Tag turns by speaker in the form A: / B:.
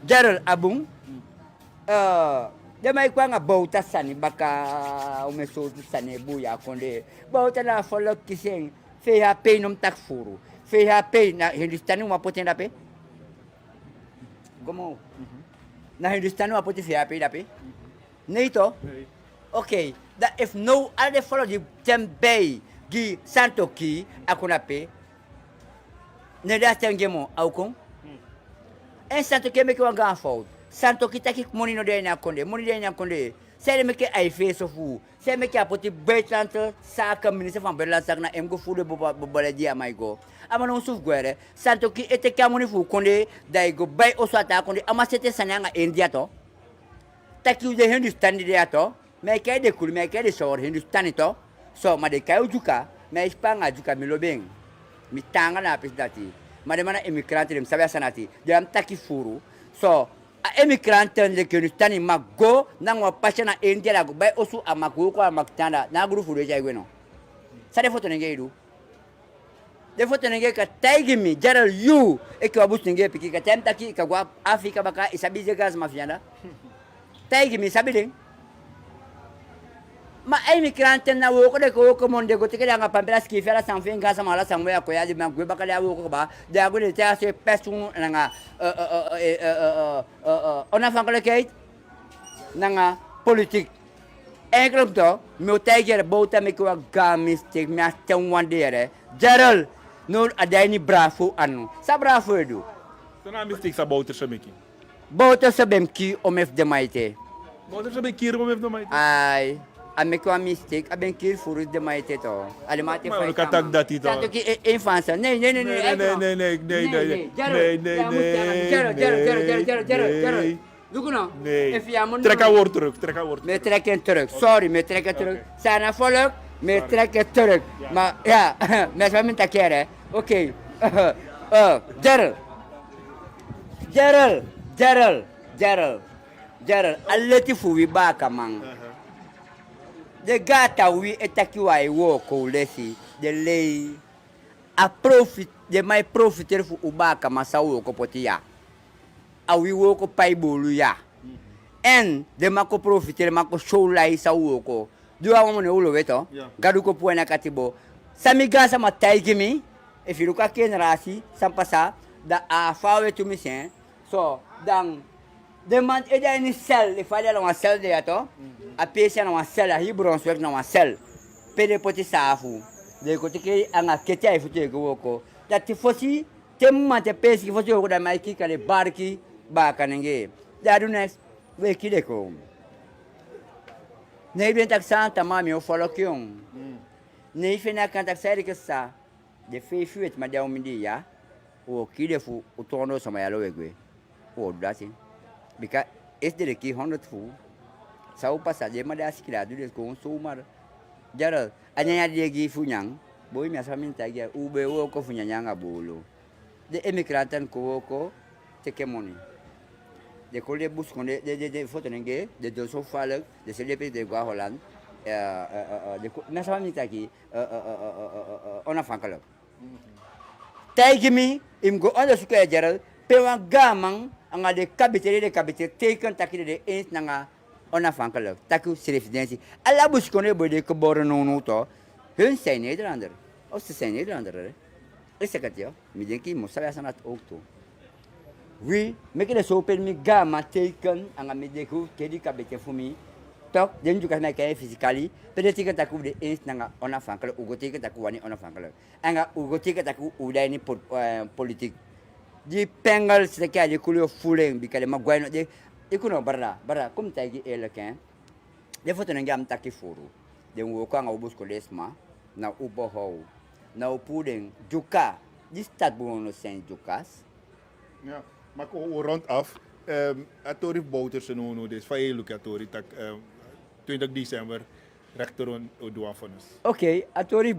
A: Gerald abung. De mai kwanga bauta sani baka umeso sani buya konde. Bauta na follow kiseng. Fe ha pe nom tak furu. Fe ha pe na Hindustani uma poten dape. Como? Na Hindustani uma poten fe ha pe dape. Nee to? Okay. That if no other follow the tembe gi santo ki akuna pe. Ne da tengemo au kon. En santo ke me ke wanga fault. Santo kita ki moni no de na konde. Moni de na konde. Sai me ke ai face of fu. Sai me ke apoti betanto sa ka ministre van berla sak na emgo fu de bobale dia mai go. Ama no suf gwere. Santo ki ete ka moni fu konde dai go bai o sata konde ama sete sananga India to. Taki de Hindustani de ato. Me ke de kul me ke de sor Hindustani to. So ma de kai ujuka. Me ispanga juka milobeng. Mi tanga na apis dati. Mana immigrant dem sabe sanati dem taki furu so a immigrant de Hindustani mago nangwa pasana India la go bai osu amago ko amaktanda na guru furu jai gweno sare foto nenge idu de foto nenge ka taigi mi jaral you e ka bus nenge piki ka tem taki ka gwa Afrika baka isabize gas mafianda taigi mi sabiding ma immigrant na wo ko de ko monde go tike nga pampela ski fela san fin ga sama la samwe ko ya di man go baka ya wo ko ba da go de ta se pesun nga on a fan ke nga politique engrum to mi o tiger bota me ko ga mistake mi astan wandere jaral no adani bravo anu sa bravo edu
B: Sana mistake sa bouter sa miki.
A: bota sabem ki o mef de maite
B: Bouter sa miki ro mef no mai.
A: ai a me ko mistake a ben kir furu de maite to alimati
B: Ma ka tag dati to.
A: tanto ki infância nee Dukuno
B: Nee.
A: Efiamon
B: Trek haar woord terug, trek haar woord.
A: me trekken terug sorry me trekken terug sana volk me trekken terug maar ja me zijn met elkaar oké Gerald alleti fu wi baka man de gata wi etaki wa iwo ko lesi de lei a profit de mai profiter fu ubaka masawo ko potia a wi wo ko pai bolu ya en de mako profiter mako show lai sawo ko do a mo ne ulo weto gadu ko puena katibo sami gasa matai gimi e firuka ken rasi sampasa da a fawe tu misen so dan de man eda ni sel e fale la sel de ato a pesa na sel a hibron swek na sel pede poti safu de ko tike anga ketia e futu go ko da ti fosi temma te pesi ki fosi ko da mai ki kale barki ba kanenge da du next we ki de ko ne bien taxan tamami o folo kion ne fina kan taxari que sa de fe fuet ma da umidi ya o ki de fu o tono sama ya lo egwe o dasi because este de ki 100 fu sau pasa de ma da sikira du de ko so mar jara anya de gi fu nyang boy mi asamin ta gi ube wo ko fu nyanga bolo de emigrantan ko ko te kemoni de ko le bus konde de foto nenge de do so falak de se lepe de gwa Holland de ko na asamin ta gi ona fankalo taigimi im go onda suka jara pewa gamang anga de kabiteri teken takide de eens nanga ona fankalo taku residence alla bus konde boy de ko borno no to hun zijn Nederlander of ze zijn Nederlander is het ja mi denk ik mo sabe sanat ook to we make it so pen mi gama teken anga mi de ko kedi kabete fumi tok den juga na kay physically pede teken taku de eens nanga ona fankalo ugo teken taku wani ona fankalo anga ugo teken taku udai ni politik di pengal seka di kulio fuleng bikale magwai de ikuno bara kum tagi eleken de foto ngam taki furu de wo ko nga ubus ko lesma na uboho na upudeng juka di stad bono sen jukas
B: Ja, maar o rond af atori bouters en ono des fa elu atori tak 20 December rector o doa vonnis.
A: okay atori